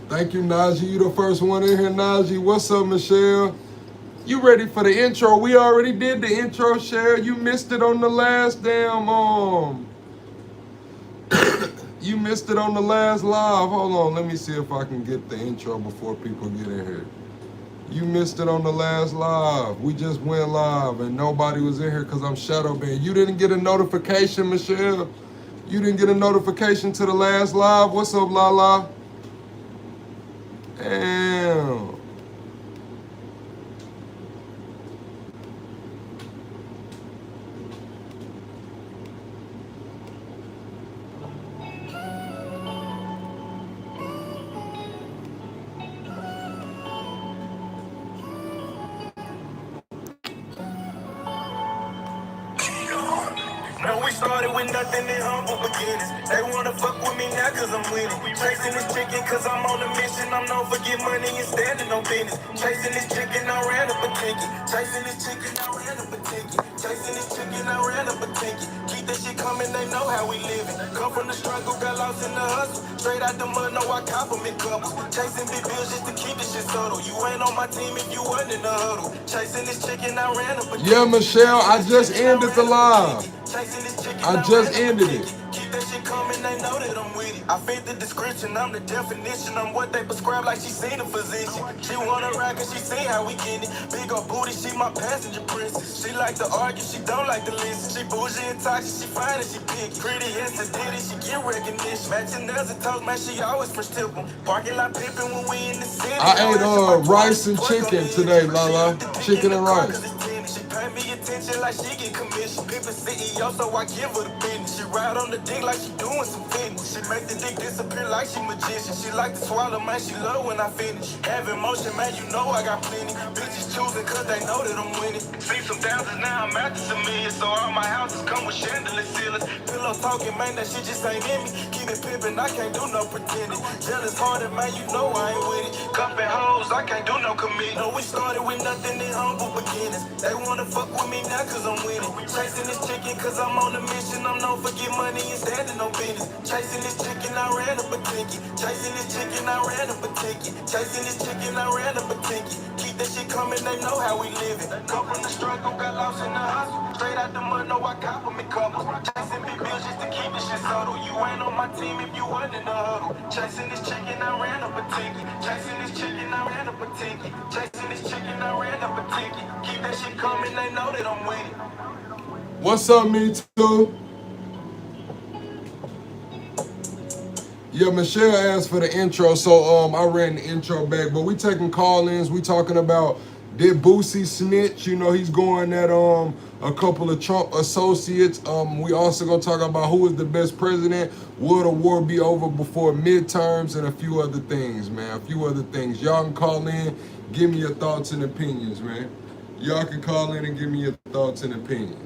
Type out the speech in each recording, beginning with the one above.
Thank you, Najee. You the first one in here, Najee. What's up, Michelle? You ready for the intro? We already did the intro, Share. You missed it on the last damn You missed it on the last live. Hold on, let me see if I can get the intro before people get in here. You missed it on the last live. We just went live and nobody was in here because I'm shadow banned. You didn't get a notification, Michelle. You didn't get a notification to the last live. What's up, Lala? Damn. No, we started with nothing in humble beginnings. They wanna fuck with me now cause I'm winning. Chasing this chicken cause I'm on a mission. I'm known for getting money and standing on business. Chasing this chicken, I ran up a ticket. Chasing this chicken, I ran up a ticket. Chasing this chicken, I ran up a ticket. Keep that shit coming, they know how we living. Come from the struggle, got lost in the hustle. Straight out the mud, no, I cop them in couples. Chasing big bills just to keep this shit subtle. You ain't on my team if you wasn't in the huddle. Chasing this chicken, I ran up a ticket. Yeah, Michelle, I just ended the live. I just ended it. Keep that shit coming, they know that I'm with it. I fit the description, I'm the definition. I'm what they prescribe like she seen a physician. She wanna ride cause she seen how we get it. Big old booty, she my passenger princess. She like to argue, she don't like to listen. She bougie and toxic, she fine and she picky. Pretty as to ditty, she get recognition. Matching nails and toes, man, she always fresh tip 'em. Parking lot pimping when we in the city. I ate rice and chicken today, Lala. Chicken and rice. She pay me attention like she get commission. Pimpin' CEO, so I give her the business. She ride on the dick like she doing some fitness. She make the dick disappear like she magician. She like to swallow, man, she love when I finish. Have emotion, man, you know I got plenty. Bitches choosing cause they know that I'm winning. See some thousands, now I'm after some millions. So all my houses come with chandelier ceilings. Pillows talking, man, that shit just ain't in me. Keep it pimpin', I can't do no pretending. Jealous hearted, man, you know I ain't with it. Cuffin' hoes, I can't do no commit. No, we started with nothing in humble beginnings. They wanna fuck with me now cause I'm winning. Chasing this chicken cause I'm on a mission. I'm known for getting money and standing on business. Chasing this chicken, I ran up a ticket. Chasing this chicken, I ran up a ticket. Chasing this chicken, I ran up a ticket. Keep that shit coming, they know how we living. Come from the struggle, got lost in the hustle. Straight out the mud, no, I cop them in couples. Chasing big bills just to keep this shit subtle. You ain't on my team if you wasn't in the huddle. Chasing this chicken, I ran up a ticket. Chasing this chicken, I ran up a ticket. Chasing this chicken, I ran up a ticket. Keep that shit coming, they know that I'm winning. What's up, me too? Yeah, Michelle asked for the intro, so I ran the intro back. But we taking call-ins. We talking about did Boosie snitch? You know, he's going at a couple of Trump associates. We also gonna talk about who is the best president. Will the war be over before midterms and a few other things, man. A few other things. Y'all can call in, give me your thoughts and opinions, man. Y'all can call in and give me your thoughts and opinions.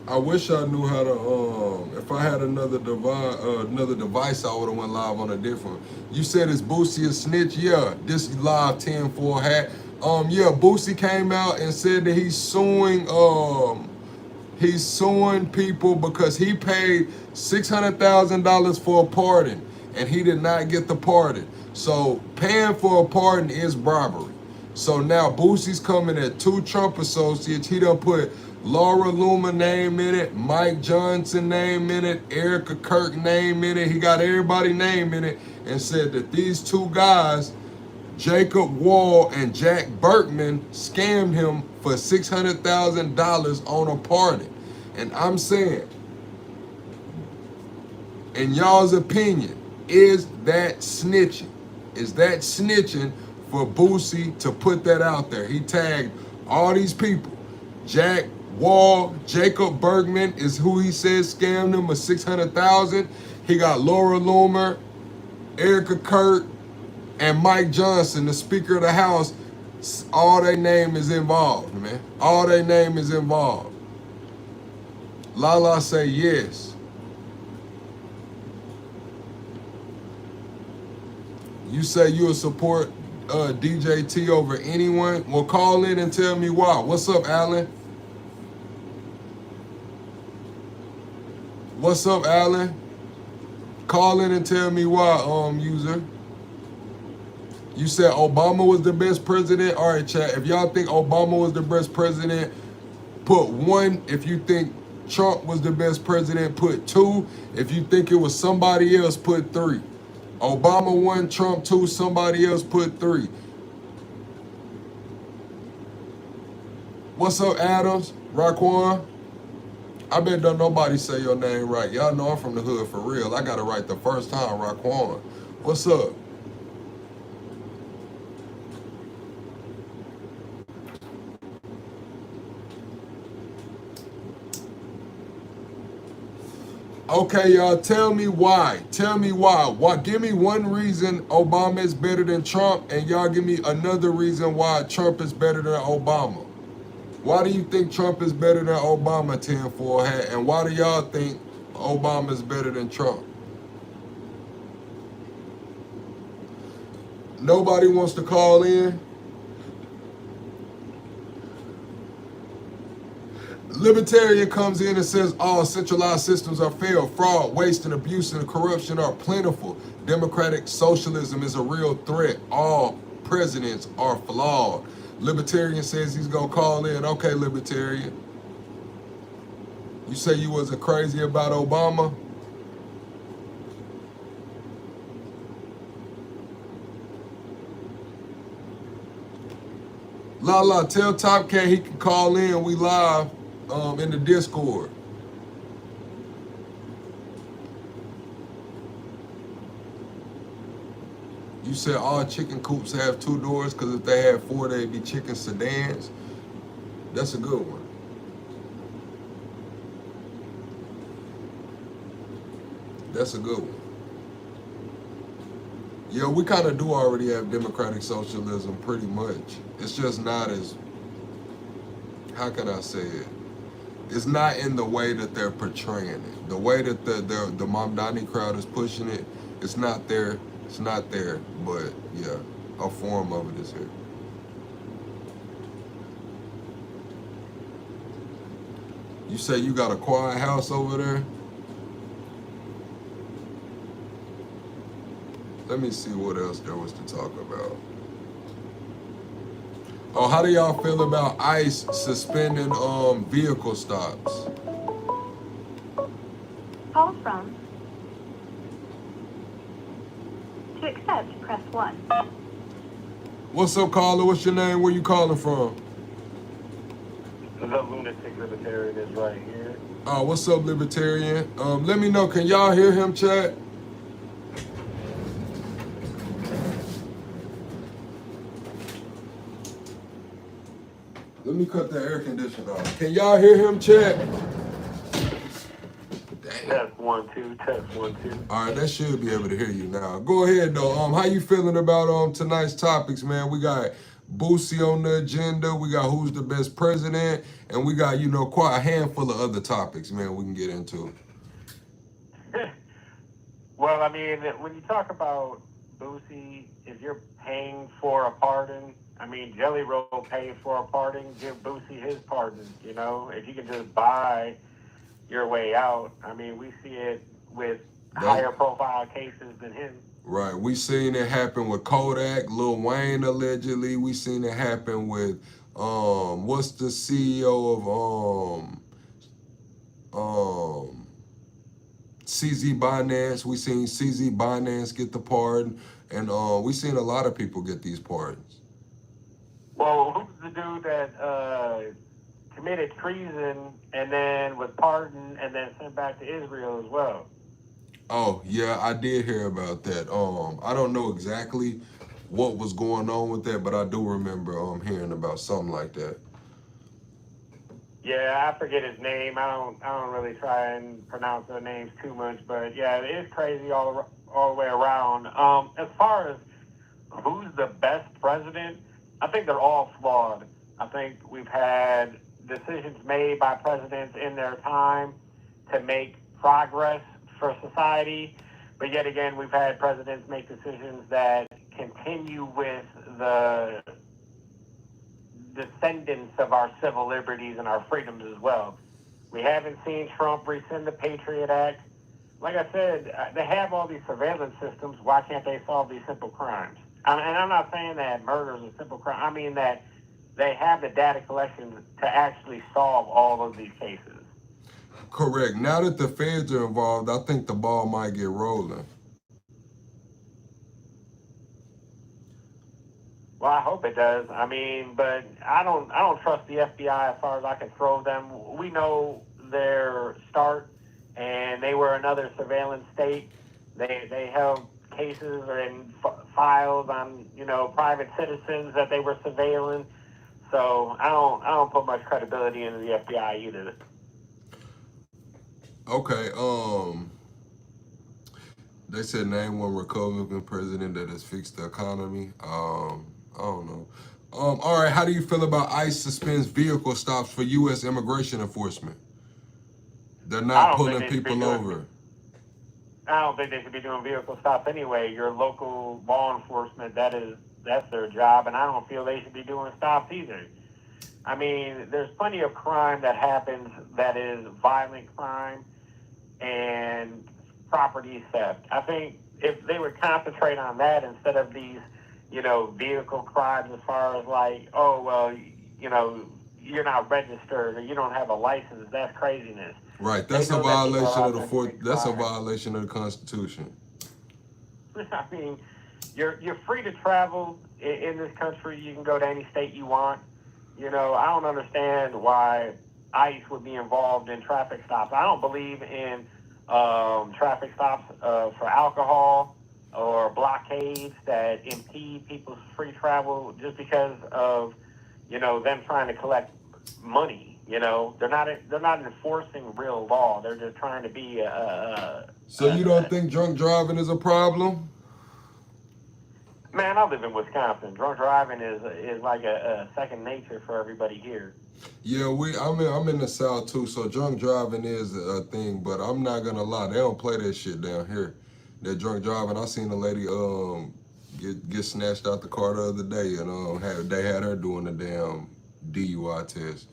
I wish I knew how to. If I had another device, I would have went live on a different. You said it's Boosie a snitch? Yeah, this live 10-4 hat. Yeah, Boosie came out and said that he's suing people because he paid $600,000 for a pardon and he did not get the pardon. So paying for a pardon is bribery. So now Boosie's coming at two Trump associates. He done put Laura Loomer name in it, Mike Johnson name in it, Erica Kirk name in it. He got everybody name in it and said that these two guys, Jacob Wall and Jack Berkman, scammed him for $600,000 on a pardon. And I'm saying, in y'all's opinion, is that snitching? Is that snitching for Boosie to put that out there? He tagged all these people. Jack Wall, Jacob Bergman is who he says scammed him with $600,000. He got Laura Loomer, Erica Kirk, and Mike Johnson, the Speaker of the House. All their name is involved, man. All their name is involved. Lala say yes. You say you'll support DJT over anyone? Well, call in and tell me why. What's up, Alan? What's up, Alan? Call in and tell me why, user. You said Obama was the best president? All right, chat. If y'all think Obama was the best president, put 1. If you think Trump was the best president, put 2. If you think it was somebody else, put 3. Obama 1, Trump 2, somebody else put 3. What's up, Adams? Raquan? I bet don't nobody say your name right. Y'all know I'm from the hood for real. I got it right the first time, Raquan. What's up? Okay, y'all, tell me why. Tell me why. Why? Give me one reason Obama is better than Trump, and y'all give me another reason why Trump is better than Obama. Why do you think Trump is better than Obama, 10-4 hat? And why do y'all think Obama is better than Trump? Nobody wants to call in? Libertarian comes in and says all centralized systems are failed. Fraud, waste, and abuse and corruption are plentiful. Democratic socialism is a real threat. All presidents are flawed. Libertarian says he's gonna call in. Okay, Libertarian. You say you wasn't crazy about Obama? Lala, tell Top Cat he can call in. We live in the Discord. You said all chicken coops have 2 doors because if they had 4, they'd be chicken sedans. That's a good one. That's a good one. Yeah, we kind of do already have democratic socialism pretty much. It's just not as, how can I say it? It's not in the way that they're portraying it. The way that the Mamdani crowd is pushing it, it's not there. It's not there, but yeah, a form of it is here. You say you got a quiet house over there? Let me see what else there was to talk about. Oh, how do y'all feel about ICE suspending vehicle stops? Call from. To accept, press 1. What's up, caller? What's your name? Where you calling from? The lunatic libertarian is right here. Oh, what's up, Libertarian? Let me know, can y'all hear him, chat? Let me cut the air conditioner off. Can y'all hear him, chat? Test 1 2, test 1 2. All right, that should be able to hear you now. Go ahead, though. How you feeling about tonight's topics, man? We got Boosie on the agenda. We got who's the best president, and we got quite a handful of other topics, man. We can get into. Well, I mean, when you talk about Boosie, if you're paying for a pardon, I mean, Jelly Roll paid for a pardon. Give Boosie his pardon. If you can just buy your way out. I mean, we see it with higher profile cases than him. Right. We seen it happen with Kodak, Lil Wayne allegedly. We seen it happen with what's the CEO of CZ Binance. We seen CZ Binance get the pardon, and we seen a lot of people get these pardons. Well, who's the dude that committed treason and then was pardoned and then sent back to Israel as well? Oh, yeah, I did hear about that. I don't know exactly what was going on with that, but I do remember hearing about something like that. Yeah, I forget his name. I don't really try and pronounce their names too much, but yeah, it is crazy all the way around. As far as who's the best president, I think they're all flawed. I think we've had decisions made by presidents in their time to make progress for society, but yet again, we've had presidents make decisions that continue with the descendants of our civil liberties and our freedoms as well. We haven't seen Trump rescind the Patriot Act. Like I said, they have all these surveillance systems. Why can't they solve these simple crimes? And I'm not saying that murder is a simple crime. I mean that they have the data collection to actually solve all of these cases. Correct. Now that the feds are involved, I think the ball might get rolling. Well, I hope it does. I mean, but I don't trust the FBI as far as I can throw them. We know their start, and they were another surveillance state. They held cases and files on private citizens that they were surveilling. So I don't put much credibility into the FBI either. Okay. They said name one Republican president that has fixed the economy. I don't know. All right. How do you feel about ICE suspends vehicle stops for U.S. immigration enforcement? They're not pulling people over. I don't think they should be doing vehicle stops anyway. Your local law enforcement, that's their job, and I don't feel they should be doing stops either. I mean, there's plenty of crime that happens that is violent crime and property theft. I think if they would concentrate on that instead of these, vehicle crimes as far as like, oh, well, you're not registered or you don't have a license, that's craziness. Right, that's a violation of the fourth. That's a violation of the Constitution. I mean, you're free to travel in this country. You can go to any state you want. I don't understand why ICE would be involved in traffic stops. I don't believe in traffic stops for alcohol or blockades that impede people's free travel just because of them trying to collect money. They're not enforcing real law. They're just trying to be So you don't think drunk driving is a problem? Man, I live in Wisconsin. Drunk driving is like a second nature for everybody here. Yeah, I'm in the South too, so drunk driving is a thing. But I'm not gonna lie, they don't play that shit down here. That drunk driving. I seen a lady get snatched out the car the other day, and they had her doing the damn DUI test.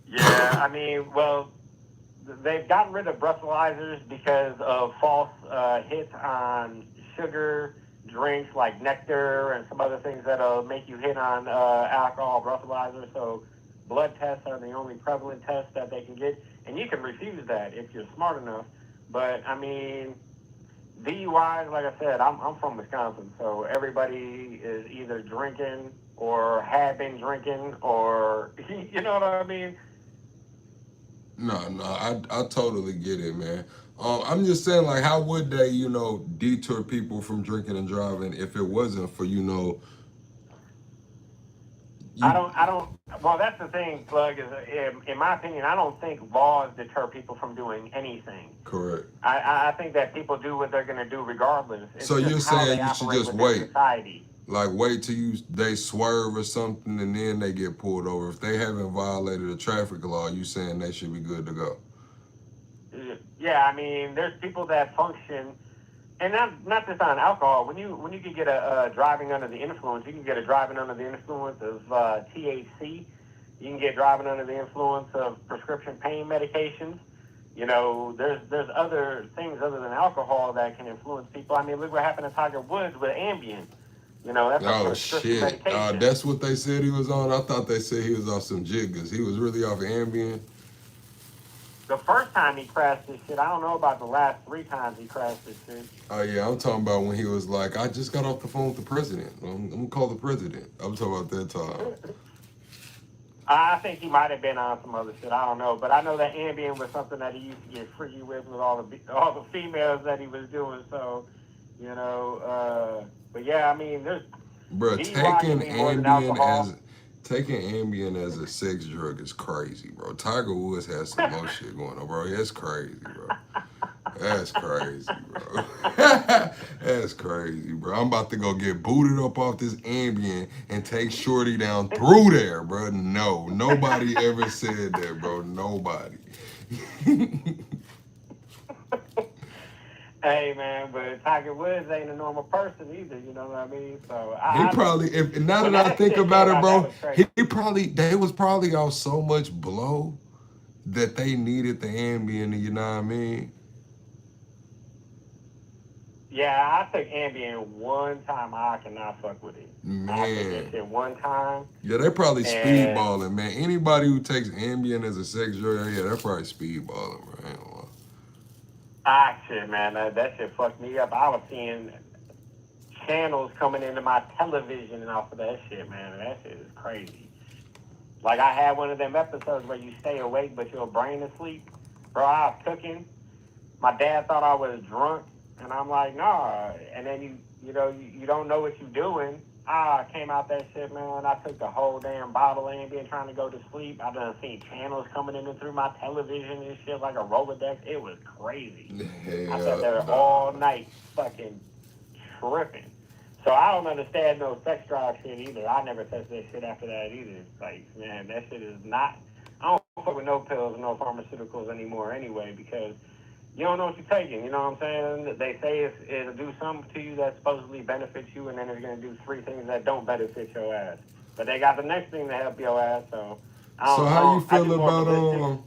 Yeah, I mean, well, they've gotten rid of breathalyzers because of false hits on sugar drinks like nectar and some other things that'll make you hit on alcohol breathalyzers. So blood tests are the only prevalent tests that they can get, and you can refuse that if you're smart enough. But I mean, DUIs, like I said, I'm from Wisconsin, so everybody is either drinking or have been drinking, or you know what I mean. No, I totally get it, man. I'm just saying, like, how would they, deter people from drinking and driving if it wasn't for, I don't. Well, that's the thing, Plug. Is in my opinion, I don't think laws deter people from doing anything. Correct. I think that people do what they're going to do regardless. It's so you're saying you should just wait. Society. Like, wait till they swerve or something and then they get pulled over. If they haven't violated a traffic law, you saying they should be good to go? Yeah, I mean, there's people that function, and not just on alcohol. When you can get a driving under the influence, you can get a driving under the influence of THC. You can get driving under the influence of prescription pain medications. There's other things other than alcohol that can influence people. I mean, look what happened to Tiger Woods with Ambien. That's oh shit! That's what they said he was on. I thought they said he was off some jiggers. He was really off Ambien. The first time he crashed this shit, I don't know about the last 3 times he crashed this shit. Oh yeah, I'm talking about when he was like, I just got off the phone with the president. I'm gonna call the president. I'm talking about that time. I think he might have been on some other shit. I don't know, but I know that Ambien was something that he used to get freaky with all the females that he was doing. So, but yeah, I mean, there's. Bro, taking Ambien as a sex drug is crazy, bro. Tiger Woods has some more shit going on, bro. That's crazy, bro. That's crazy, bro. That's crazy, bro. I'm about to go get booted up off this Ambien and take Shorty down through there, bro. No, nobody ever said that, bro. Nobody. Hey man, but Tiger Woods ain't a normal person either. You know what I mean? So now that I think about it, bro, they was probably off so much blow that they needed the Ambien, you know what I mean? Yeah, I took Ambien one time. I cannot fuck with it. I took that Man. shit one time, Yeah, they probably and speedballing, man. Anybody who takes Ambien as a sex drug, yeah, they're probably speedballing, bro. I ain't gonna lie. shit, man, that shit fucked me up. I was seeing channels coming into my television and off of that shit, man. That shit is crazy. Like, I had one of them episodes where you stay awake but your brain is asleep. Bro, I was cooking. My dad thought I was drunk, and I'm like, nah. And then you don't know what you're doing. I came out that shit, man. I took the whole damn bottle of Ambien trying to go to sleep. I done seen channels coming in and through my television and shit like a Rolodex. It was crazy. I sat there all night fucking tripping. So I don't understand no sex drive shit either. I never touched that shit after that either. Like, man, that shit is not. I don't fuck with no pills, no pharmaceuticals anymore anyway, because you don't know what you're taking. You know what I'm saying? They say it'll do something to you that supposedly benefits you, and then it's going to do 3 things that don't benefit your ass. But they got the next thing to help your ass. So So how you feel just want about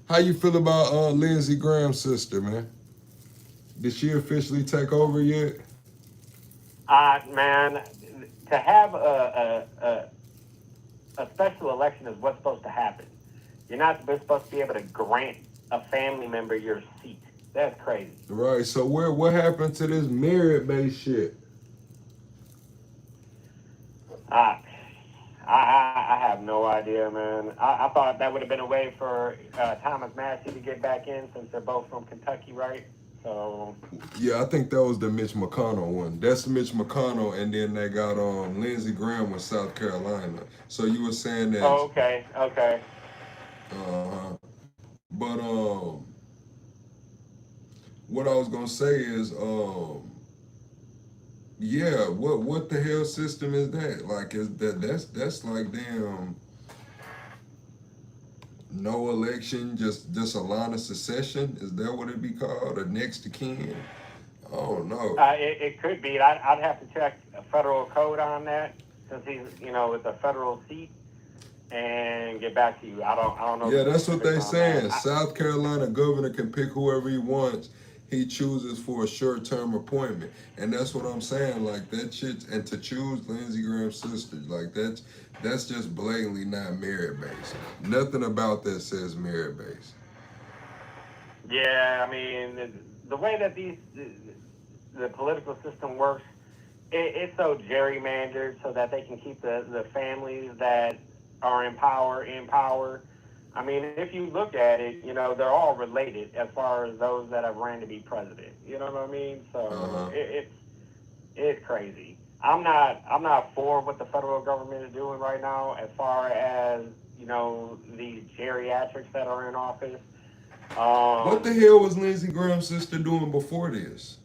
how you feel about Lindsey Graham's sister, man? Did she officially take over yet? Man, to have a special election is what's supposed to happen. You're not supposed to be able to grant a family member your seat. That's crazy. Right. So what happened to this merit-based shit? I have no idea, man. I thought that would have been a way for Thomas Massey to get back in since they're both from Kentucky, right? So Yeah, I think that was the Mitch McConnell one. That's Mitch McConnell, and then they got Lindsey Graham with South Carolina. So you were saying that. oh, okay. Uh-huh. But what I was gonna say is yeah, what the hell system is that? Like, is that's like damn no election, just a line of secession? Is that what it be called? Or next to kin? I don't know. It could be. I'd have to check a federal code on that since he's with a federal seat and get back to you. I don't know. Yeah, that's what they saying. That. South Carolina governor can pick whoever he wants. He chooses for a short-term appointment, and that's what I'm saying. Like that shit, and to choose Lindsey Graham's sister, like that's just blatantly not merit-based. Nothing about that says merit-based. Yeah, I mean the way that the political system works, it's so gerrymandered so that they can keep the families that are in power. I mean, if you look at it, they're all related as far as those that have ran to be president. You know what I mean? So it's crazy. I'm not for what the federal government is doing right now as far as these geriatrics that are in office. What the hell was Lindsey Graham's sister doing before this?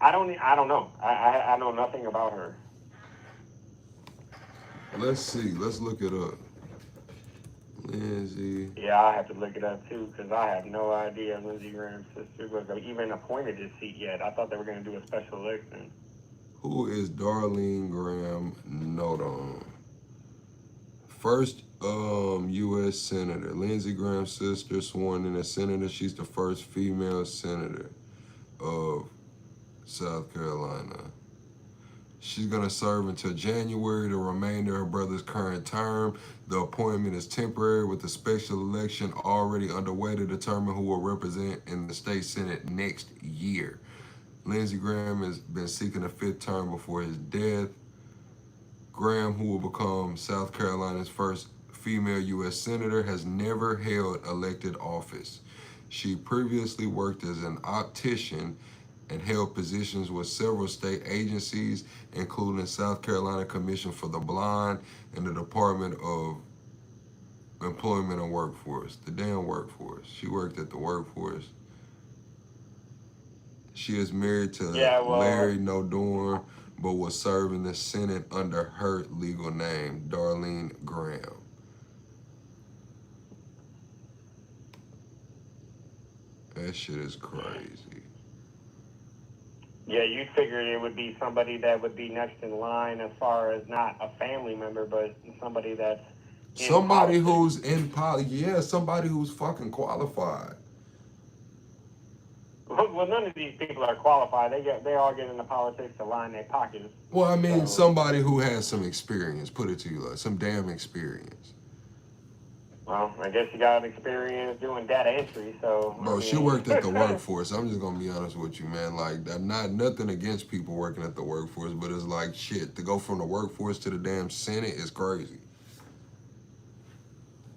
I don't know. I know nothing about her. Let's see. Let's look it up. Lindsey. Yeah, I have to look it up too because I have no idea Lindsey Graham's sister was even appointed to seat yet. I thought they were going to do a special election. Who is Darlene Graham Nolan? First U.S. Senator. Lindsey Graham's sister sworn in as senator. She's the first female senator of South Carolina. She's going to serve until January, the remainder of her brother's current term. The appointment is temporary with the special election already underway to determine who will represent in the state senate next year. Lindsey Graham has been seeking a 5th term before his death. Graham, who will become South Carolina's first female U.S. senator, has never held elected office. She previously worked as an optician and held positions with several state agencies, including South Carolina Commission for the Blind and the Department of Employment and Workforce. The damn workforce. She worked at the workforce. She is married to Larry Nodorn, but will serve in the Senate under her legal name, Darlene Graham. That shit is crazy. Yeah, you figured it would be somebody that would be next in line as far as not a family member, but somebody that's Somebody politics. who's in somebody who's fucking qualified. Well, none of these people are qualified. They all get into politics to line their pockets. Well, I mean, So, somebody who has some experience, put it to you like some damn experience. well, I guess you got experience doing data entry, so. Bro, she worked at the workforce. I'm just gonna be honest with you, man. Like, I'm not nothing against people working at the workforce, but it's like shit. To go from the workforce to the damn Senate is crazy.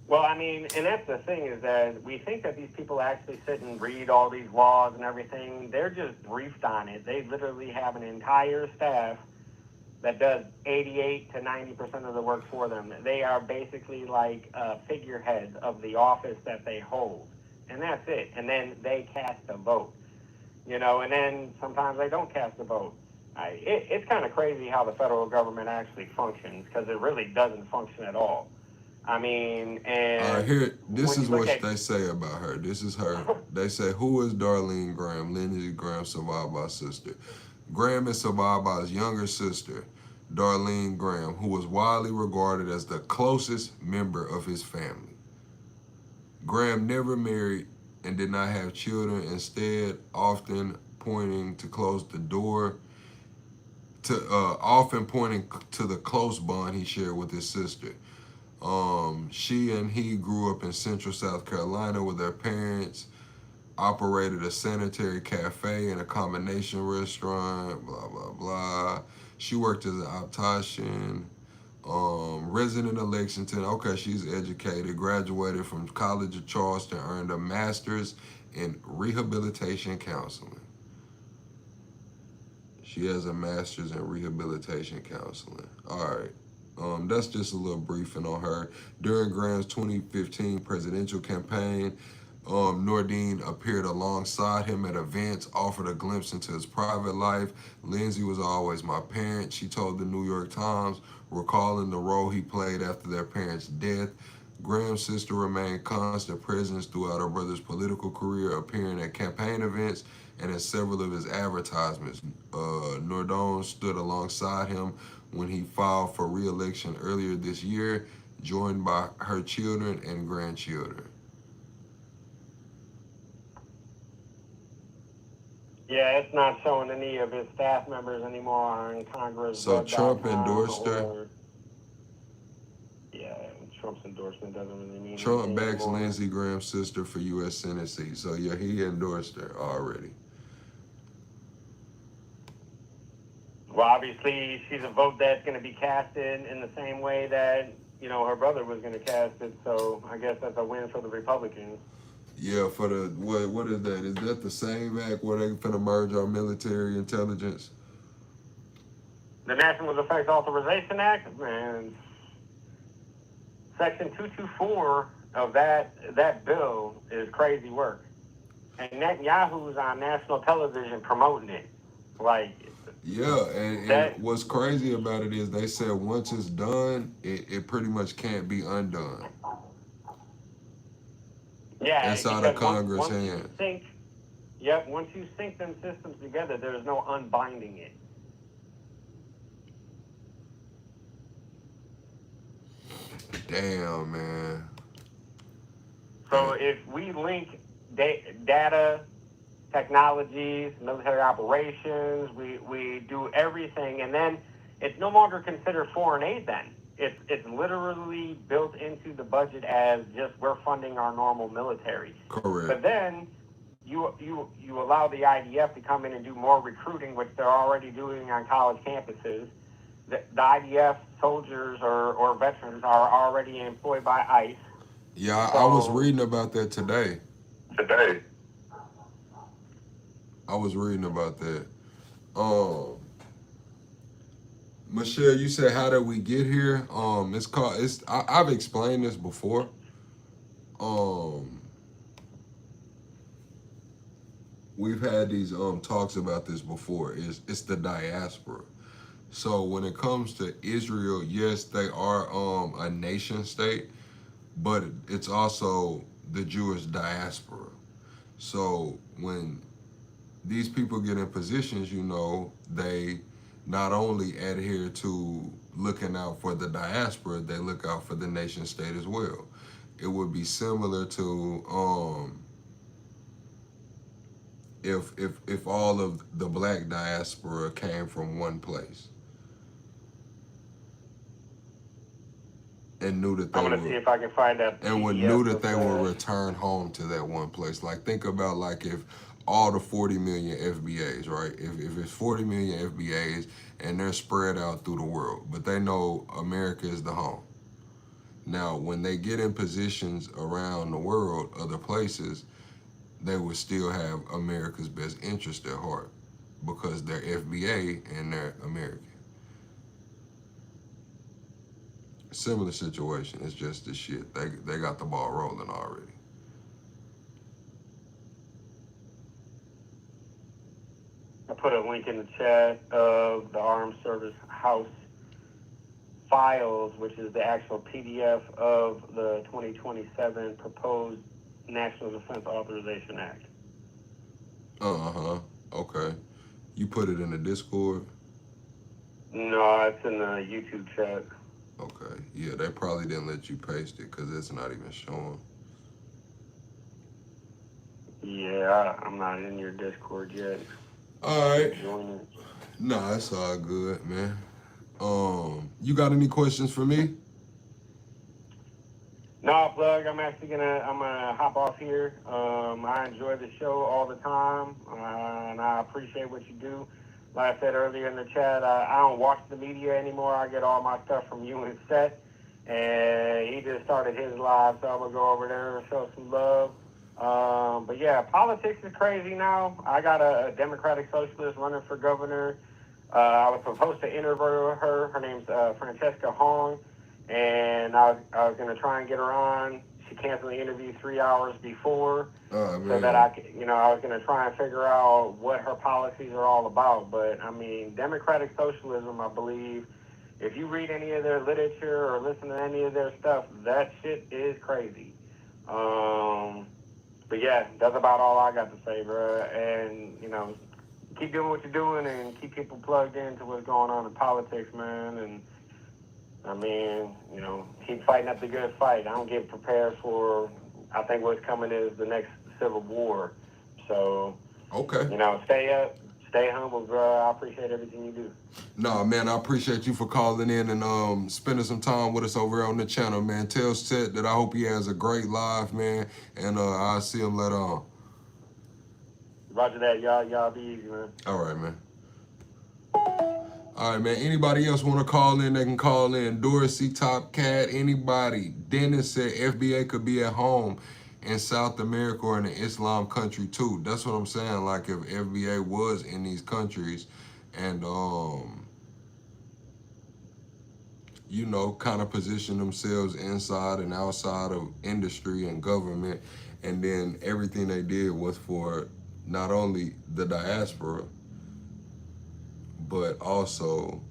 Well, I mean, and that's the thing is that we think that these people actually sit and read all these laws and everything. They're just briefed on it. They literally have an entire staff that does 88 to 90% of the work for them. They are basically like figureheads of the office that they hold. And that's it. And then they cast a vote. You know, and then sometimes they don't cast a vote. It's kind of crazy how the federal government actually functions, because it really doesn't function at all. I mean, and this is what they say about her. This is her. They say, who is Darlene Graham? Lindsey Graham survived by sister. Graham is survived by his younger sister, Darlene Graham, who was widely regarded as the closest member of his family. Graham never married and did not have children, instead often pointing to the close bond he shared with his sister. She and he grew up in Central South Carolina where their parents operated a sanitary cafe and a combination restaurant, blah, blah, blah. She worked as an optician, resident of Lexington. Okay, she's educated, graduated from College of Charleston, earned a master's in rehabilitation counseling. She has a master's in rehabilitation counseling. All right. That's just a little briefing on her. During Graham's 2015 presidential campaign, Nordine appeared alongside him at events, offered a glimpse into his private life. Lindsey was always my parent, she told the New York Times, recalling the role he played after their parents' death. Graham's sister remained constant presence throughout her brother's political career, appearing at campaign events and in several of his advertisements. Nordine stood alongside him when he filed for re-election earlier this year, joined by her children and grandchildren. Yeah, it's not showing any of his staff members anymore in Congress. So Trump endorsed her? Yeah, Trump's endorsement doesn't really mean Trump anything backs anymore. Lindsey Graham's sister for U.S. Senate seat. So yeah, he endorsed her already. Well, obviously, she's a vote that's going to be casted in the same way that, you know, her brother was going to cast it. So I guess that's a win for the Republicans. Yeah, for the, what is that? Is that the same act where they finna merge our military intelligence? The National Defense Authorization Act, man, Section 224 of that bill is crazy work. And Netanyahu's on national television promoting it. Like, yeah, and what's crazy about it is they said once it's done, it pretty much can't be undone. Yeah, it's out of Congress' hands. Once you sync them systems together, there's no unbinding it. Damn, man. So if we link data, technologies, military operations, we do everything, and then it's no longer considered foreign aid then. It's literally built into the budget as just we're funding our normal military. Correct. But then you allow the IDF to come in and do more recruiting, which they're already doing on college campuses. The IDF soldiers or veterans are already employed by ICE. Yeah, I was reading about that today. I was reading about that. Michelle, you said, how did we get here? I've explained this before. We've had these talks about this before. It's the diaspora. So when it comes to Israel, yes, they are a nation state, but it's also the Jewish diaspora. So when these people get in positions, you know, they not only adhere to looking out for the diaspora, they look out for the nation state as well. It would be similar to if all of the black diaspora came from one place and knew that they I'm gonna see if I can find that and would PDF knew that of they would return home to that one place. Like think about like if all the 40 million FBAs, right? If it's 40 million FBAs and they're spread out through the world, but they know America is the home. Now, when they get in positions around the world, other places, they would still have America's best interest at heart because they're FBA and they're American. Similar situation. It's just the shit. They got the ball rolling already. I put a link in the chat of the Armed Service House files, which is the actual PDF of the 2027 proposed National Defense Authorization Act. Uh-huh. Okay. You put it in the Discord? No, it's in the YouTube chat. Okay. Yeah, they probably didn't let you paste it because it's not even showing. Yeah, I'm not in your Discord yet. All right. Join it. Nah, it's all good, man. You got any questions for me? No, Plug, I'm gonna hop off here. I enjoy the show all the time, and I appreciate what you do. Like I said earlier in the chat, I don't watch the media anymore. I get all my stuff from you and Seth, and he just started his live, so I'm gonna go over there and show some love. But yeah, politics is crazy now. I got a Democratic Socialist running for governor. I was supposed to interview her. Her name's Francesca Hong. And I was going to try and get her on. She canceled the interview 3 hours before, so that I was going to try and figure out what her policies are all about. But I mean, democratic socialism, I believe, if you read any of their literature or listen to any of their stuff, that shit is crazy. But yeah, that's about all I got to say, bro. And keep doing what you're doing and keep people plugged into what's going on in politics, man. And I mean, keep fighting up the good fight. I don't get prepared for, I think what's coming is the next civil war. So, okay. Stay up, stay humble, bro. I appreciate everything you do. No, man, I appreciate you for calling in and spending some time with us over on the channel, man. Tell Seth that I hope he has a great live, man, and I'll see him later on. Roger that, y'all be easy, man. All right, man. All right, man. Anybody else want to call in, they can call in. Dorsey, Top Cat, anybody. Dennis said FBA could be at home in South America or in an Islam country too. That's what I'm saying. Like if FBA was in these countries and, kind of position themselves inside and outside of industry and government. And then everything they did was for not only the diaspora, but also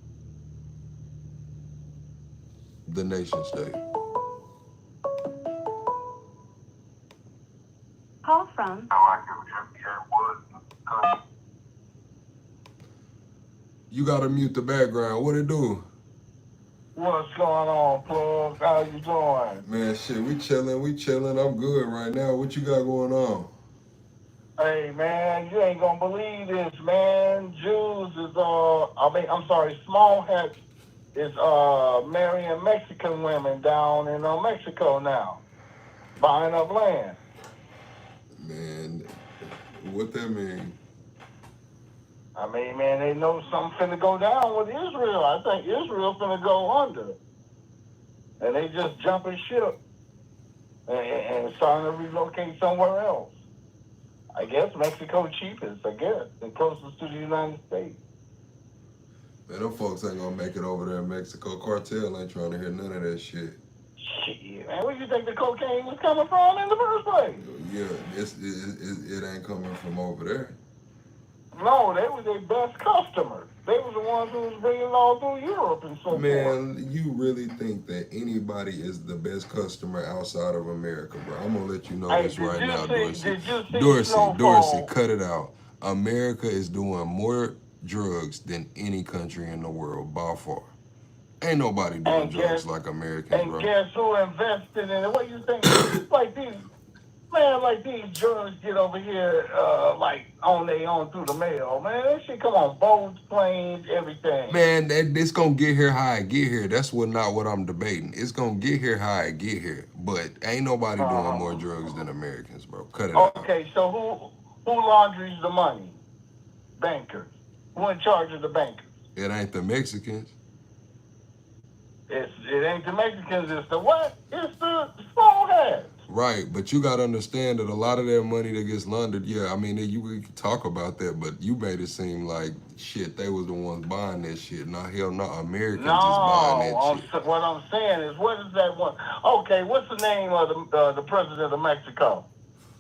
the nation state. Call from You gotta mute the background. What it do? What's going on, Plug? How you doing? Man, shit, we chilling. I'm good right now. What you got going on? Hey, man, you ain't gonna believe this, man. Jews is, Small Hat is marrying Mexican women down in Mexico now, buying up land. Man, what that mean? I mean, man, they know something finna go down with Israel. I think Israel finna go under. And they just jumping ship and starting to relocate somewhere else. I guess Mexico cheapest, and closest to the United States. Man, them folks ain't gonna make it over there in Mexico. Cartel ain't trying to hear none of that shit. Shit, man, where you think the cocaine was coming from in the first place? Yeah, it ain't coming from over there. No, they were their best customers. They were the ones who was bringing it all through Europe and so forth. Man, you really think that anybody is the best customer outside of America, bro? I'm gonna let you know this right now, Dorsey. Dorsey, cut it out. America is doing more drugs than any country in the world, by far. Ain't nobody doing drugs like Americans, bro. And guess who invested in it? What you think? Like these drugs get over here, like on their own through the mail, man. That shit come on boats, planes, everything. Man, it's gonna get here how it get here. That's not what I'm debating. It's gonna get here how it get here. But ain't nobody doing more drugs than Americans, bro. Cut it out. Okay, so who launders the money? Bankers. Who in charge of the bankers? It ain't the Mexicans. It ain't the Mexicans. It's the what? It's the small heads. Right, but you gotta understand that a lot of that money that gets laundered, yeah, I mean, we can talk about that, but you made it seem like, shit, they was the ones buying that shit. Nah, hell no, Americans is buying that shit. What I'm saying is, what is that one? Okay, what's the name of the president of Mexico?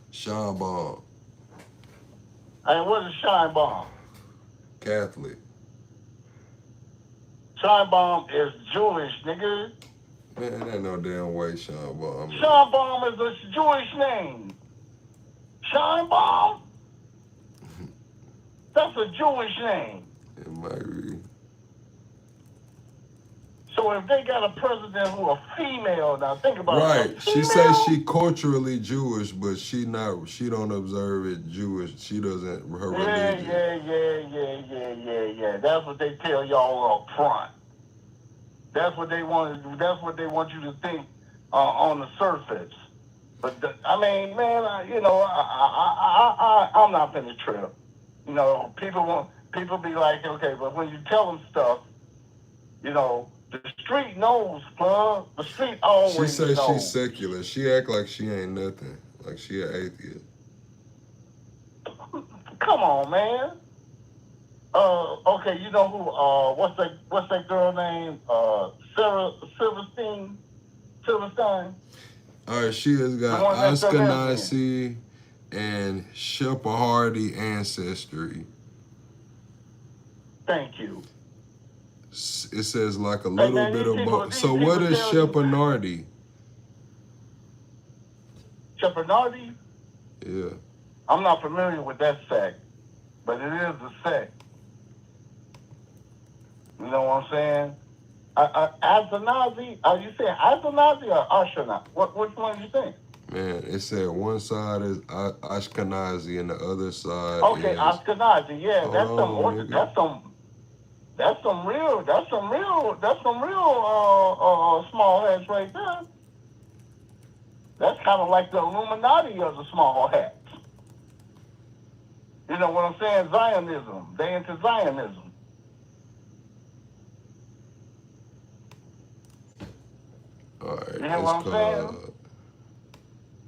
Sean Baum. And what is Sean Baum? Catholic. Sean Baum is Jewish, nigga. Man, ain't no damn way Sean Baum. Sean Baum is a Jewish name. Sean Baum? That's a Jewish name. It might be. So if they got a president who a female, now think about it. Right. She says she culturally Jewish, but she don't observe it Jewish. She doesn't, her religion. Yeah. That's what they tell y'all up front. That's what they want you to think on the surface. But I mean, man, I'm not finna trip. You know, people be like, okay, but when you tell them stuff, you know, the street knows, plug. The street always knows. She says she's secular. She act like she ain't nothing. Like she an atheist. Come on, man. Okay, you know who? What's that girl name? Silverstein. All right, she has got Ashkenazi and Sephardi ancestry. Thank you. It says like a little bit of both. So what is Sephardi? Sephardi? Yeah. I'm not familiar with that sect, but it is a sect. You know what I'm saying? Ashkenazi? Are you saying Ashkenazi or Ashkenazi? Which one do you think? Man, it said one side is Ashkenazi and the other side is Ashkenazi. Yeah, that's some real small hats right there. That's kind of like the Illuminati of the small hats. You know what I'm saying? Zionism. They into Zionism. All right, you know what I'm saying?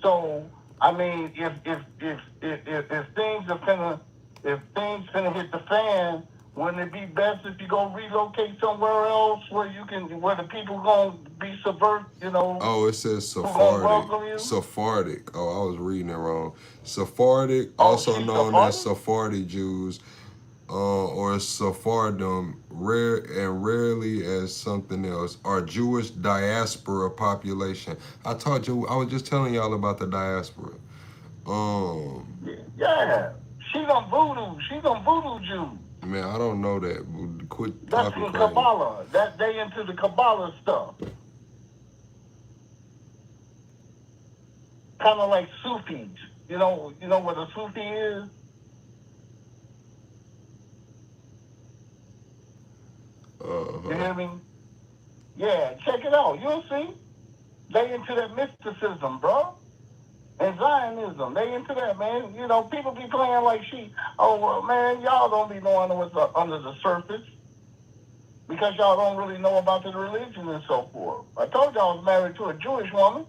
So, I mean, if things finna hit the fan, wouldn't it be best if you go relocate somewhere else where the people gonna be subvert, you know? Oh, it says Sephardic. Sephardic. Oh, I was reading it wrong. Sephardic, also known as Sephardi Jews, or Sephardim, rarely as something else, are Jewish diaspora population. I was just telling y'all about the diaspora. Yeah, she's on voodoo. She's on voodoo Jew. Man, I don't know that. Quit That's talking from crazy. Kabbalah. They into the Kabbalah stuff. Kind of like Sufis. You know what a Sufi is? You hear me? Yeah, check it out. You'll see. They into that mysticism, bro. And Zionism. They into that, man. You know, people be playing like oh, well, man, y'all don't be knowing what's under the surface. Because y'all don't really know about the religion and so forth. I told y'all I was married to a Jewish woman.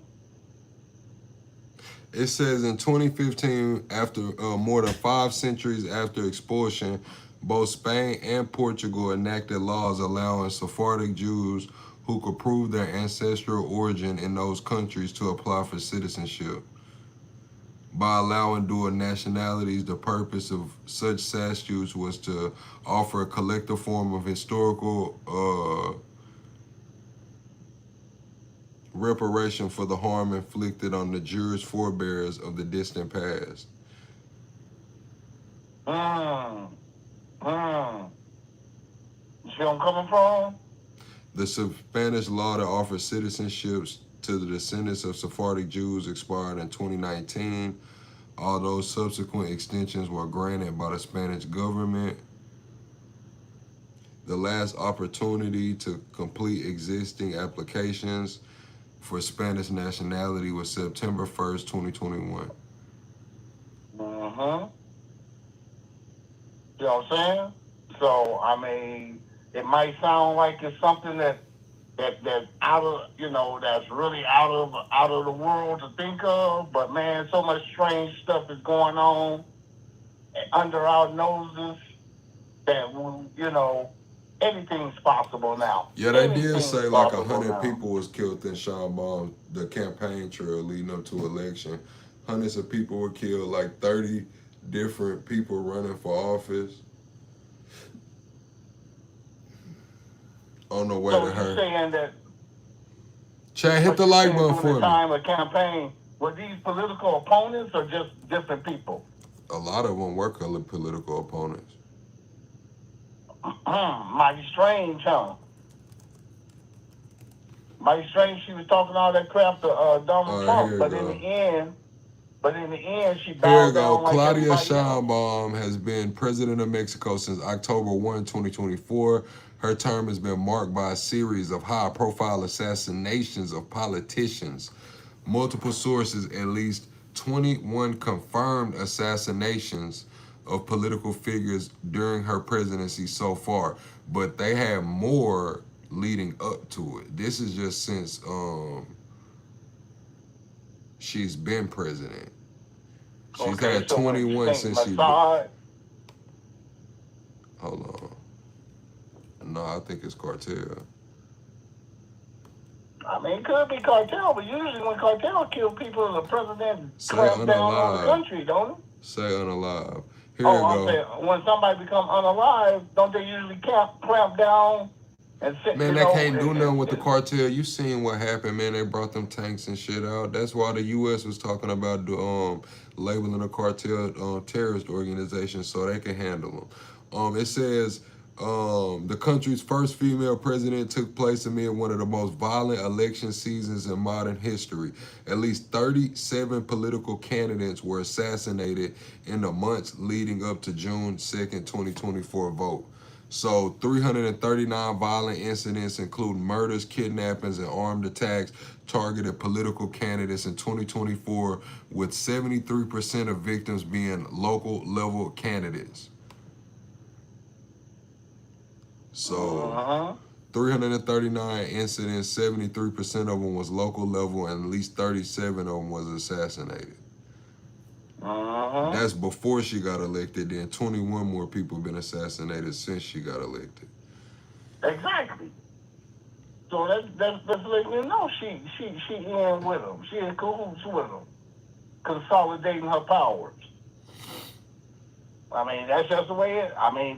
It says in 2015, after more than 5 centuries after expulsion, both Spain and Portugal enacted laws allowing Sephardic Jews who could prove their ancestral origin in those countries to apply for citizenship. By allowing dual nationalities, the purpose of such statutes was to offer a collective form of historical reparation for the harm inflicted on the Jewish forebears of the distant past. You see where I'm coming from? The Spanish law that offers citizenships to the descendants of Sephardic Jews expired in 2019, although subsequent extensions were granted by the Spanish government. The last opportunity to complete existing applications for Spanish nationality was September 1st, 2021. Mm-hmm. You know what I'm saying? So, I mean, it might sound like it's something that's out of, you know, that's really out of the world to think of, but man, so much strange stuff is going on under our noses that, you know, anything's possible now. Yeah, they did Anything's say like possible 100 now. people was killed in Sean Baum, the campaign trail leading up to election. Hundreds of people were killed, like 30 different people running for office. On the way So to her. you're saying that Chad, hit the like button during for the me. time of campaign, were these political opponents or just different people? A lot of them were political opponents. Mighty strange, huh? Mighty strange. She was talking all that crap to Donald Trump, but in the end, she Here bowed we go. down like Claudia everybody else. Sheinbaum has been president of Mexico since October 1, 2024. Her term has been marked by a series of high-profile assassinations of politicians. Multiple sources, at least 21 confirmed assassinations of political figures during her presidency so far. But they had more leading up to it. This is just since she's been president. She's had 21 since she's been. Hold on. No, I think it's cartel. I mean, it could be cartel, but usually when cartel kill people, the president Say clamps down on the unalive. country, don't it? Say unalive. Here you I'm go. saying, when somebody become unalive, don't they usually clamp down and sit? Man, they can't do nothing with the cartel. You seen what happened, man. They brought them tanks and shit out. That's why the U.S. was talking about labeling a cartel terrorist organization so they can handle them. It says the country's first female president took place amid one of the most violent election seasons in modern history. At least 37 political candidates were assassinated in the months leading up to June 2nd, 2024 vote. So 339 violent incidents, including murders, kidnappings, and armed attacks, targeted political candidates in 2024, with 73% of victims being local level candidates. So 339 incidents, 73% of them was local level, and at least 37 of them was assassinated. That's before she got elected. Then 21 more people been assassinated since she got elected. Exactly. So that's letting you know she in with them. She in cahoots with them, consolidating her powers. I mean, that's just the way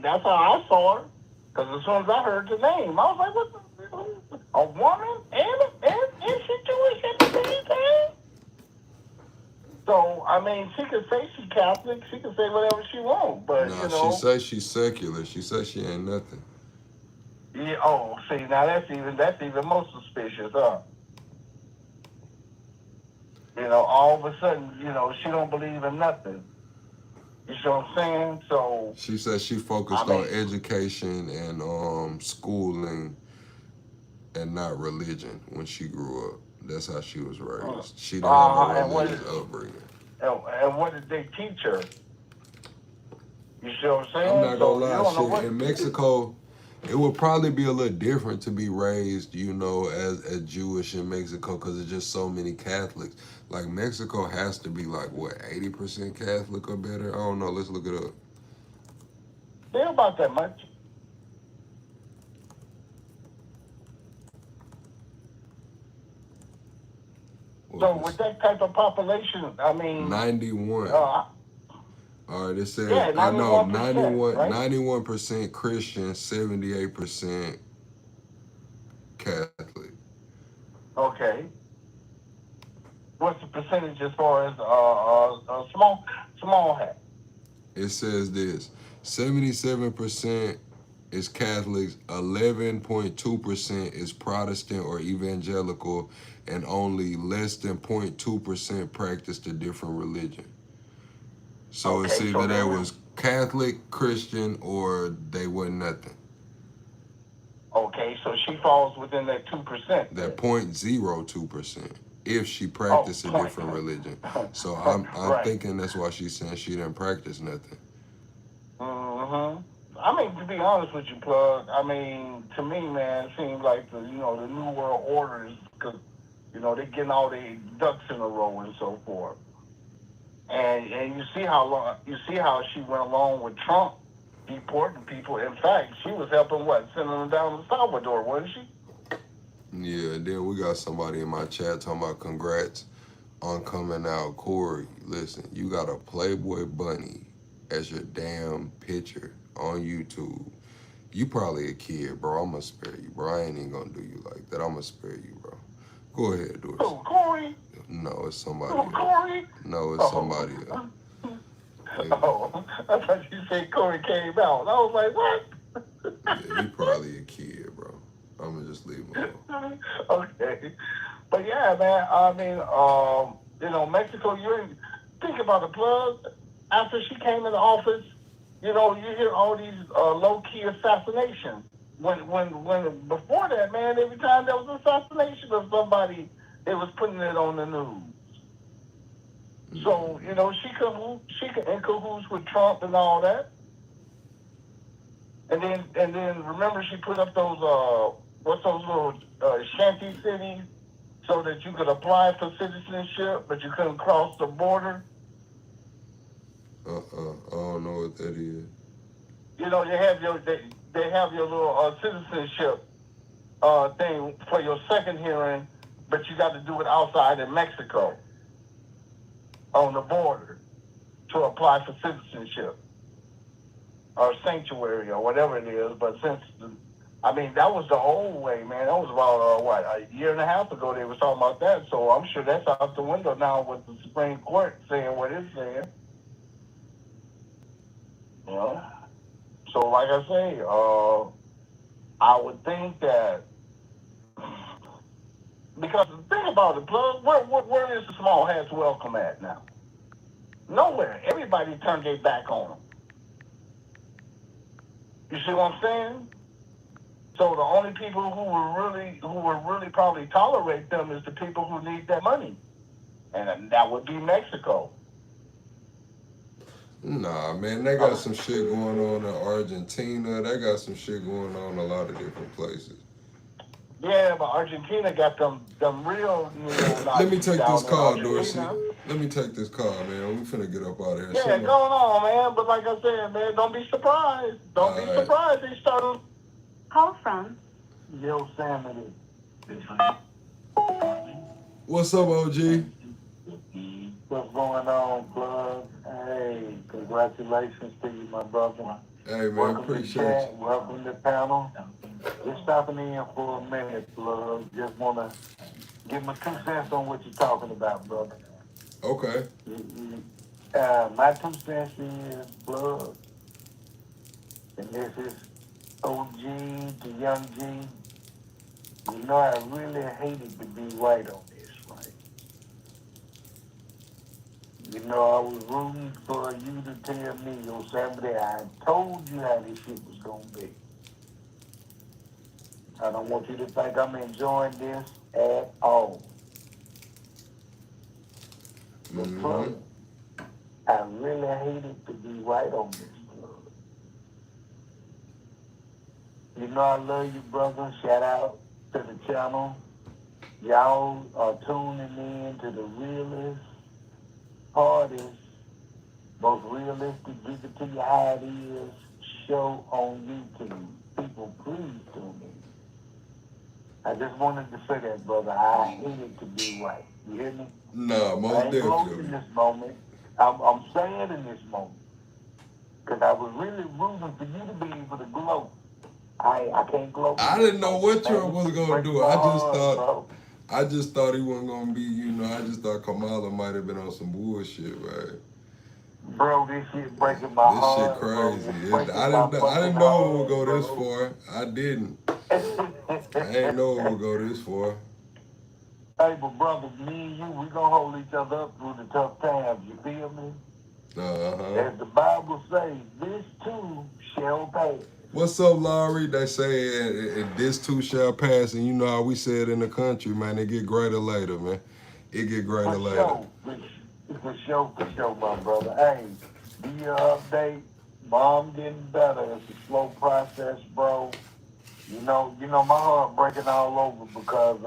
that's how I saw her. Because as soon as I heard the name, I was like, what the, a woman and she Jewish at the same time? So, I mean, she could say she's Catholic, she could say whatever she wants, but, Nah, you know. she says she's secular. She says she ain't nothing. Yeah, see, now that's even more suspicious, huh? You know, all of a sudden, you know, she don't believe in nothing. You see what I'm saying? So she says she focused on education and schooling and not religion when she grew up. That's how she was raised. She didn't have a religious upbringing. And what did they teach her? You see what I'm saying? I'm not gonna lie, shit. In Mexico, it would probably be a little different to be raised, you know, as Jewish in Mexico, because there's just so many Catholics. Like, Mexico has to be like, what, 80% Catholic or better? I don't know. Let's look it up. They're about that much. So with that type of population, I mean... 91. All right, it says, I know, 91% Christian, 78% Catholic. Okay. What's the percentage as far as small hat? It says this, 77% is Catholics, 11.2% is Protestant or evangelical, and only less than 0.2% practice a different religion. So it's Okay, so either they then- was Catholic, Christian, or they wasn't nothing. Okay, so she falls within that 2%. That 0.02% if she practiced a different religion. So I'm Right. thinking that's why she's saying she didn't practice nothing. Mm-hmm. I mean, to be honest with you, Plug, I mean, to me, man, it seems like the New World Order is, because, they're getting all their ducks in a row and so forth. And you see how she went along with Trump deporting people. In fact, she was helping sending them down to Salvador, wasn't she? Yeah, and then we got somebody in my chat talking about congrats on coming out. Corey, listen, you got a Playboy bunny as your damn picture on YouTube. You probably a kid, bro. I'm gonna spare you, bro. I ain't even gonna do you like that. I'm gonna spare you, bro. Go ahead, Dorsey. Oh, Corey? No, it's somebody Oh, else. Corey? No, it's somebody else. Hey, Oh, I thought you said Corey came out. I was like, what? yeah, he probably a kid, bro. I'm gonna just leave him alone. Okay. But yeah, man, I mean, Mexico, think about the Plug. After she came into office, you hear all these low-key assassinations. When before that, man, every time there was an assassination of somebody, they was putting it on the news. So, she in cahoots with Trump and all that. And then remember she put up those those little shanty cities so that you could apply for citizenship, but you couldn't cross the border. I don't know what that is. They have your little citizenship thing for your second hearing, but you got to do it outside in Mexico on the border to apply for citizenship or sanctuary or whatever it is. But that was the old way, man. That was about a year and a half ago they were talking about that. So I'm sure that's out the window now with the Supreme Court saying what it's saying. So like I say, I would think that, because the thing about the Plug, where is the small hats welcome at now? Nowhere. Everybody turned their back on them. You see what I'm saying? So the only people who will really probably tolerate them is the people who need that money, and that would be Mexico. Nah, man, they got some shit going on in Argentina. They got some shit going on in a lot of different places. Yeah, but Argentina got them real Let me take this call, Dorsey. Let me take this call, man. We finna get up out of here. Yeah, going on, man. But like I said, man, don't be surprised. Don't be surprised they started. Call from Yosemite. What's up, OG? What's going on, Plug? Hey, congratulations to you, my brother. Hey, man, Welcome appreciate to you. Welcome to the panel. Just stopping in for a minute, Plug. Just want to give my 2 cents on what you're talking about, brother. Okay. My 2 cents is, Plug, and this is OG to Young G. I really hated to be right on this, right? I was rooting for you to tell me, Yosemite, I told you how this shit was going to be. I don't want you to think I'm enjoying this at all. But I really hated to be right on this, Plug. I love you, brother. Shout out to the channel. Y'all are tuning in to the realest, hardest, most realistic, give it to you how it is show on YouTube. People, please tune in. I just wanted to say that, brother. I hated to be right. You hear me? No, most I ain't definitely. gloating in this moment. I'm saying in this moment. Because I was really rooting for you to be able to gloat. I can't gloat. I didn't know what Trump was gonna do. I just thought he wasn't gonna be, I just thought Kamala might have been on some bullshit, right? Bro, this shit breaking my This shit heart, bro. crazy. It's breaking I my didn't fucking know it would heart, go this bro. far. I didn't. I ain't know it would go this far. Hey, but brothers, me and you, we gonna hold each other up through the tough times. You feel me? As the Bible says, this too shall pass. What's up, Laurie? They say this too shall pass, and you know how we say it in the country, man. It get greater later, man. It get greater For later. sure, my brother. Hey, be your update. Mom getting better. It's a slow process, bro. You know, my heart breaking all over because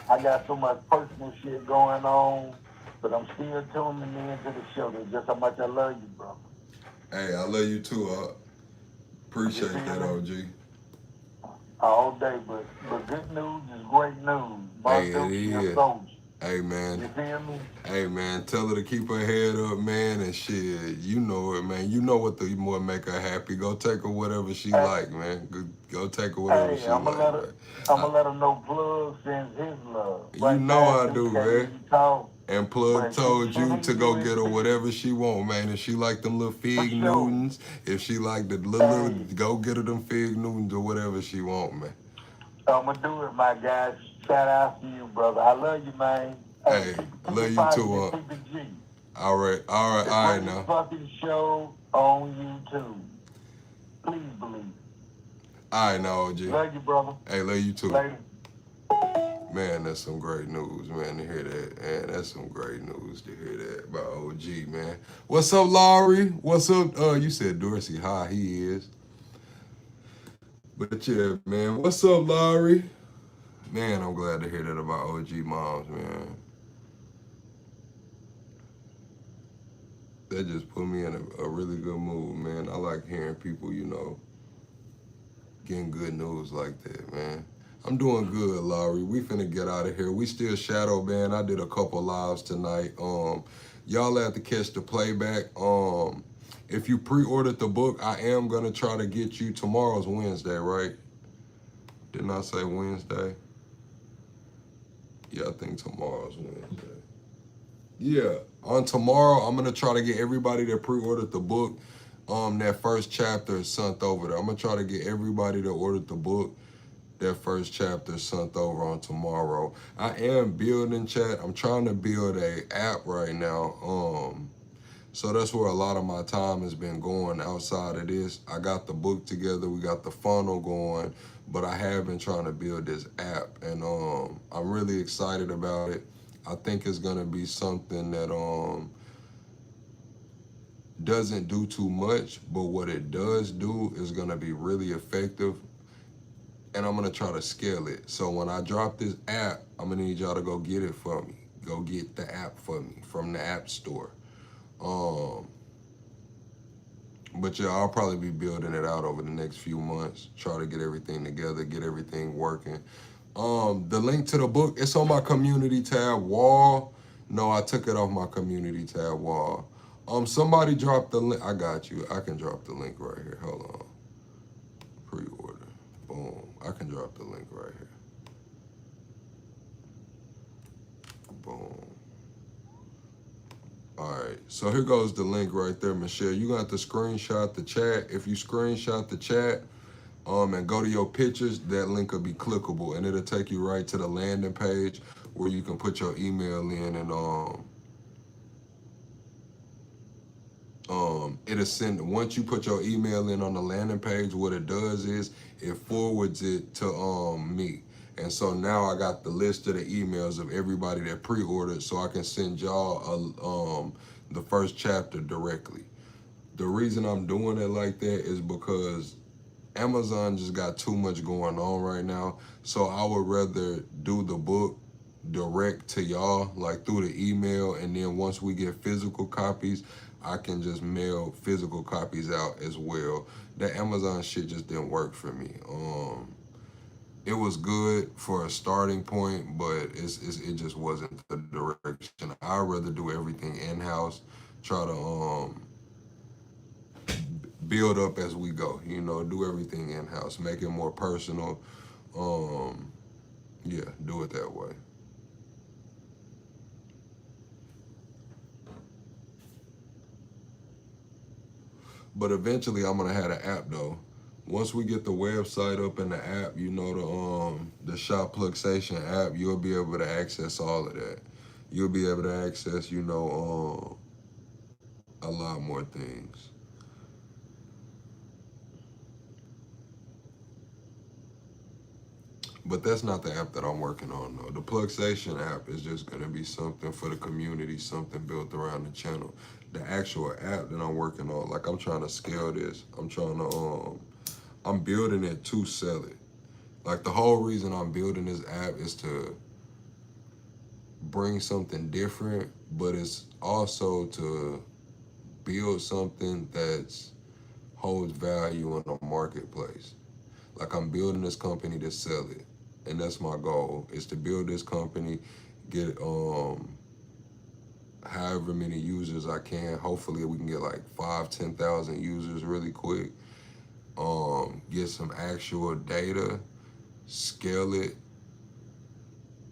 I got so much personal shit going on, but I'm still tuning into the show. That's just how much I love you, bro. Hey, I love you too. Appreciate that, OG. All day, but good news is great news. Hey, it is. Soldier. Hey, man. You feel me? Hey, man, tell her to keep her head up, man, and shit. You know it, man. You know what the more make her happy. Go take her whatever she like, man. Go take her whatever she like, man. I'm going to let her know Plug sends his love. You know I do, man. And Plug told you to go get her whatever she want, man. If she like them little Fig Newtons, if she like the little, go get her them Fig Newtons or whatever she want, man. I'm going to do it, my guys. Shout out to you, brother. I love you, man. Hey, love you too, All right now. Fucking show on YouTube. Please believe. All right now, OG. Love you, brother. Hey, love you too. Later. Man, that's some great news, man, to hear that. Man, that's some great news to hear that about OG, man. What's up, Laurie? What's up? You said Dorsey, hi, he is. But yeah, man, what's up, Laurie? Man, I'm glad to hear that about OG moms, man. That just put me in a really good mood, man. I like hearing people, you know, getting good news like that, man. I'm doing good, Laurie. We finna get out of here. We still shadow banned. I did a couple lives tonight. Y'all have to catch the playback. If you pre-ordered the book, I am gonna try to get you. Tomorrow's Wednesday, right? Didn't I say Wednesday? Yeah, I think tomorrow's Wednesday. Yeah, on tomorrow, I'm gonna try to get everybody that pre-ordered the book, that first chapter sent over there. I'm gonna try to get everybody that ordered the book, that first chapter sent over on tomorrow. I am building, chat. I'm trying to build a app right now. So that's where a lot of my time has been going outside of this. I got the book together, we got the funnel going, but I have been trying to build this app, and I'm really excited about it. I think it's gonna be something that doesn't do too much, but what it does do is gonna be really effective, and I'm gonna try to scale it. So when I drop this app, I'm gonna need y'all to go get it for me. Go get the app for me from the app store. But yeah, I'll probably be building it out over the next few months, try to get everything together, get everything working. The link to the book, it's on my community tab wall. No, I took it off my community tab wall. Somebody dropped the link. I got you. I can drop the link right here. Hold on. Pre-order. Boom. I can drop the link right here. Boom. All right, so here goes the link right there, Michelle. You're gonna have to screenshot the chat. If you screenshot the chat and go to your pictures, that link will be clickable, and it'll take you right to the landing page where you can put your email in, and it'll send, once you put your email in on the landing page, what it does is it forwards it to me. And so now I got the list of the emails of everybody that pre-ordered, so I can send y'all the first chapter directly. The reason I'm doing it like that is because Amazon just got too much going on right now. So I would rather do the book direct to y'all, like through the email, and then once we get physical copies, I can just mail physical copies out as well. The Amazon shit just didn't work for me. It was good for a starting point, but it just wasn't the direction. I'd rather do everything in-house, try to build up as we go, you know, do everything in-house, make it more personal. Yeah, do it that way. But eventually I'm gonna have the app though. Once we get the website up and the app, you know, the Shop Pluxation app, you'll be able to access all of that. You'll be able to access, you know, a lot more things. But that's not the app that I'm working on though. The Pluxation app is just gonna be something for the community, something built around the channel. The actual app that I'm working on, like I'm trying to scale this. I'm building it to sell it. Like the whole reason I'm building this app is to bring something different, but it's also to build something that's holds value in the marketplace. Like I'm building this company to sell it. And that's my goal, is to build this company, get however many users I can. Hopefully we can get like 5,000-10,000 users really quick. Get some actual data, scale it,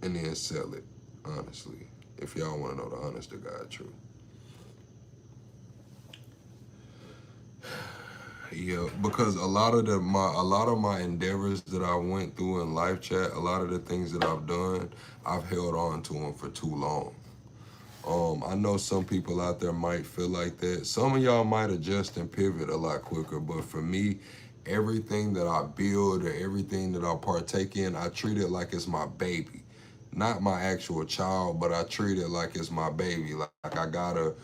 and then sell it, honestly. If y'all want to know the honest to God truth. Yeah, because a lot of my endeavors that I went through in live chat, a lot of the things that I've done, I've held on to them for too long. I know some people out there might feel like that. Some of y'all might adjust and pivot a lot quicker, but for me, everything that I build or everything that I partake in, I treat it like it's my baby. Not my actual child, but I treat it like it's my baby. Like I gotta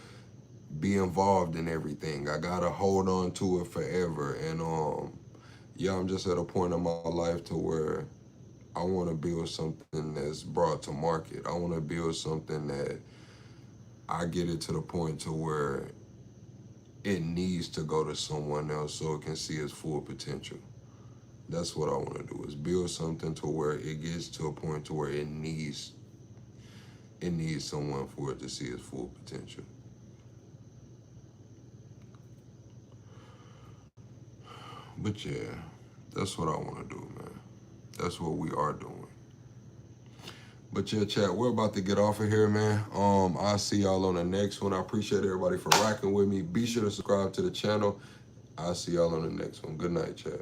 be involved in everything. I gotta hold on to it forever. And yeah, I'm just at a point in my life to where I want to build something that's brought to market. I want to build something that I get it to the point to where it needs to go to someone else so it can see its full potential. That's what I want to do, is build something to where it gets to a point to where it needs someone for it to see its full potential. But yeah, that's what I want to do, man. That's what we are doing. But yeah, chat, we're about to get off of here, man. I'll see y'all on the next one. I appreciate everybody for rocking with me. Be sure to subscribe to the channel. I'll see y'all on the next one. Good night, chat.